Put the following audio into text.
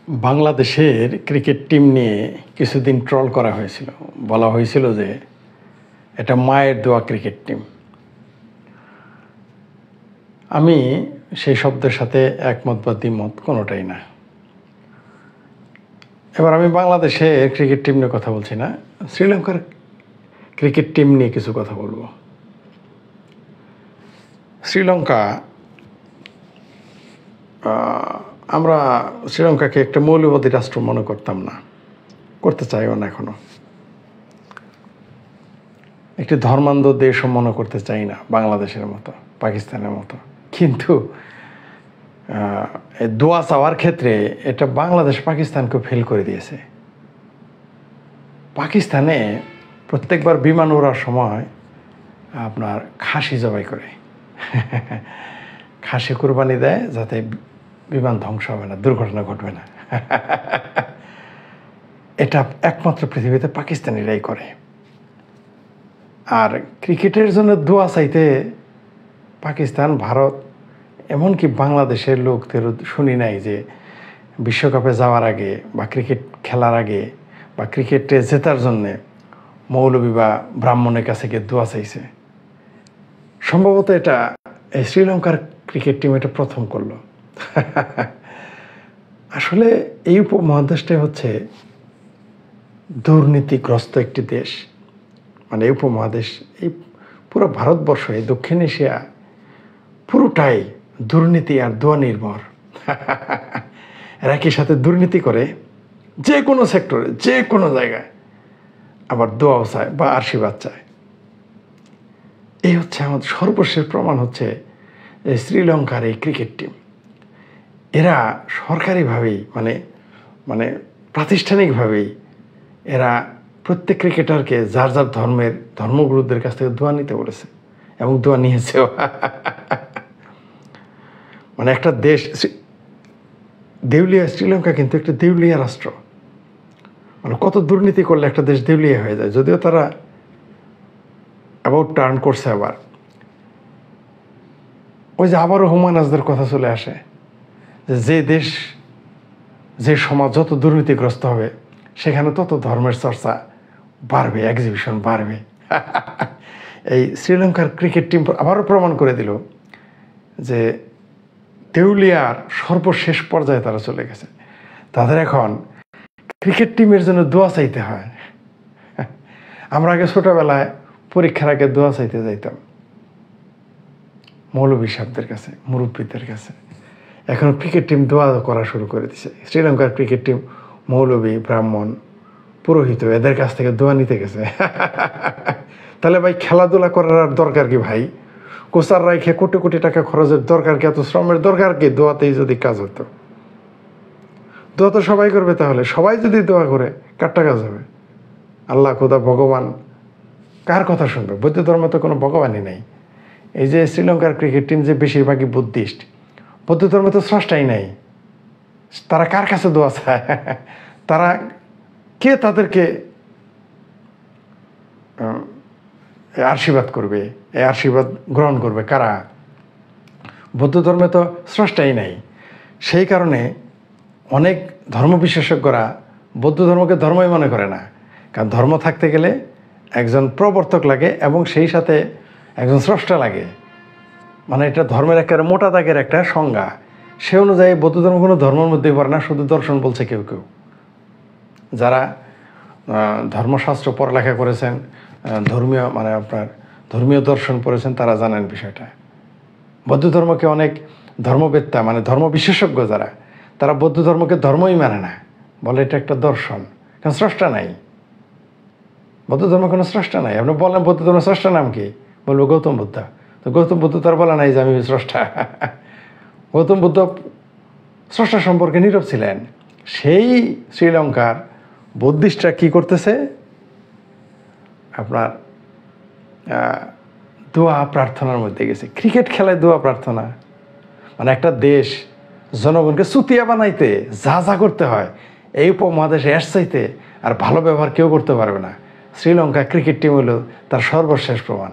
বাংলাদেশের cricket team নিয়ে কিছুদিন ট্রল করা হয়েছিল। বলা হয়েছিল যে এটা মায়ের দোয়া ক্রিকেট টিম। আমি সেই শব্দের সাথে একমত বা দ্বিমত কোনোটাই না। এবার আমি বাংলাদেশের ক্রিকেট টিম নিয়ে কথা বলছি না, শ্রীলঙ্কার ক্রিকেট টিম নিয়ে কিছু কথা বলবো। শ্রীলঙ্কা, আমরা শ্রীলঙ্কাকে একটা মৌলবাদী রাষ্ট্র মনে করতাম না, করতে চাইও না এখনো। একটি ধর্মান্ধ দেশও মনে করতে চাই না বাংলাদেশের মতো, পাকিস্তানের মতো। কিন্তু দোয়া চাওয়ার ক্ষেত্রে এটা বাংলাদেশ পাকিস্তানকে ফেল করে দিয়েছে। পাকিস্তানে প্রত্যেকবার বিমান ওড়ার সময় আপনার খাসি জবাই করে, খাসি কোরবানি দেয় যাতে বিমান ধ্বংস হবে না, দুর্ঘটনা ঘটবে না। এটা একমাত্র পৃথিবীতে পাকিস্তানিরাই করে। আর ক্রিকেটের জন্য দোয়া চাইতে পাকিস্তান, ভারত, এমনকি বাংলাদেশের লোকদের শুনি নাই যে বিশ্বকাপে যাওয়ার আগে বা ক্রিকেট খেলার আগে বা ক্রিকেটে জেতার জন্যে মৌলবী বা ব্রাহ্মণের কাছে গিয়ে দোয়া চাইছে। সম্ভবত এটা এই শ্রীলঙ্কার ক্রিকেট টিম এটা প্রথম করলো। আসলে এই উপমহাদেশটাই হচ্ছে দুর্নীতিগ্রস্ত একটি দেশ। মানে এই উপমহাদেশ, এই পুরো ভারতবর্ষ, এই দক্ষিণ এশিয়া পুরোটাই দুর্নীতি আর দোয়া নির্ভর। এরা একই সাথে দুর্নীতি করে যে কোনো সেক্টরে, যে কোনো জায়গায়, আবার দোয়াও চায় বা আশীর্বাদ চায়। এই হচ্ছে আমাদের সর্বশেষ প্রমাণ হচ্ছে এই শ্রীলঙ্কার এই ক্রিকেট টিম। এরা সরকারিভাবেই মানে প্রাতিষ্ঠানিকভাবেই এরা প্রত্যেক ক্রিকেটারকে যার যার ধর্মগুরুদের কাছ থেকে দোয়া নিতে বলেছে এবং দোয়া নিয়েছেও। মানে একটা দেশ দেউলিয়া, শ্রীলঙ্কা কিন্তু একটা দেউলিয়া রাষ্ট্র। মানে কত দুর্নীতি করলে একটা দেশ দেউলিয়া হয়ে যায়। যদিও তারা অ্যাবাউট টার্ন করছে। আবার ওই যে আবারও হুমায়ুন আজাদের কথা চলে আসে যে দেশ, যে সমাজ যত দুর্নীতিগ্রস্ত হবে সেখানে তত ধর্মের চর্চা বাড়বে, এক্সিবিশন বাড়বে। এই শ্রীলঙ্কার ক্রিকেট টিম আবারও প্রমাণ করে দিল যে দেউলিয়ার সর্বশেষ পর্যায়ে তারা চলে গেছে। তাদের এখন ক্রিকেট টিমের জন্য দোয়া চাইতে হয়। আমরা আগে ছোটোবেলায় পরীক্ষার আগে দোয়া চাইতে যাইতাম মৌলবী সাহেবদের কাছে, মুরব্বীদের কাছে। এখন ক্রিকেট টিম দোয়া করা শুরু করে দিছে। শ্রীলঙ্কার ক্রিকেট টিম মৌলবী, ব্রাহ্মণ, পুরোহিত এদের কাছ থেকে দোয়া নিতে গেছে। তাহলে ভাই খেলাধুলা করার আর দরকার কি ভাই? কোচার রাইখে কোটি কোটি টাকা খরচের দরকার কি? এত শ্রমের দরকার কি? দোয়াতেই যদি কাজ হতো। দোয়া তো সবাই করবে। তাহলে সবাই যদি দোয়া করে কারটা কাজ হবে? আল্লাহ, খোদা, ভগবান কার কথা শুনবে? বৌদ্ধ ধর্মে তো কোনো ভগবানই নেই। এই যে শ্রীলঙ্কার ক্রিকেট টিম যে বেশিরভাগই বুদ্ধিস্ট, বৌদ্ধ ধর্মে তো স্রষ্টাই নাই। তারা কার কাছে দোয়া চায়? তারা কে তাদেরকে আশীর্বাদ করবে? এই আশীর্বাদ গ্রহণ করবে কারা? বৌদ্ধ ধর্মে তো স্রষ্টাই নাই। সেই কারণে অনেক ধর্ম বিশেষজ্ঞরা বৌদ্ধ ধর্মকে ধর্মই মনে করে না। কারণ ধর্ম থাকতে গেলে একজন প্রবর্তক লাগে এবং সেই সাথে একজন স্রষ্টা লাগে। মানে এটা ধর্মের একেবারে মোটা দাগের একটা সংজ্ঞা। সে অনুযায়ী বৌদ্ধ ধর্ম কোনো ধর্মের মধ্যেই পড়ে না, শুধু দর্শন বলছে কেউ কেউ। যারা ধর্মশাস্ত্র পড়ালেখা করেছেন, ধর্মীয় দর্শন পড়েছেন, তারা জানেন বিষয়টা। বৌদ্ধ ধর্মকে অনেক ধর্মবেত্তা, ধর্ম বিশেষজ্ঞ যারা, তারা বৌদ্ধ ধর্মকে ধর্মই মানে না, বলে এটা একটা দর্শন। কারণ স্রষ্টা নাই, বৌদ্ধ ধর্ম কোনো স্রষ্টা নাই। আপনি বলেন বৌদ্ধ ধর্মের স্রষ্টা নাম কি? বলবো গৌতম বুদ্ধ। তো গৌতম বুদ্ধ তার বলা নাই যে আমি স্রষ্টা। গৌতম বুদ্ধ স্রষ্টা সম্পর্কে নীরব ছিলেন। সেই শ্রীলঙ্কার বুদ্ধিস্টরা কি করতেছে? আপনার দোয়া প্রার্থনার মধ্যে গেছে। ক্রিকেট খেলায় দোয়া প্রার্থনা, একটা দেশ জনগণকে চুতিয়া বানাইতে যা যা করতে হয় এই উপমহাদেশে এর চাইতে আর ভালো ব্যবহার কেউ করতে পারবে না। শ্রীলঙ্কা ক্রিকেট টিম হলো তার সর্বশেষ প্রমাণ।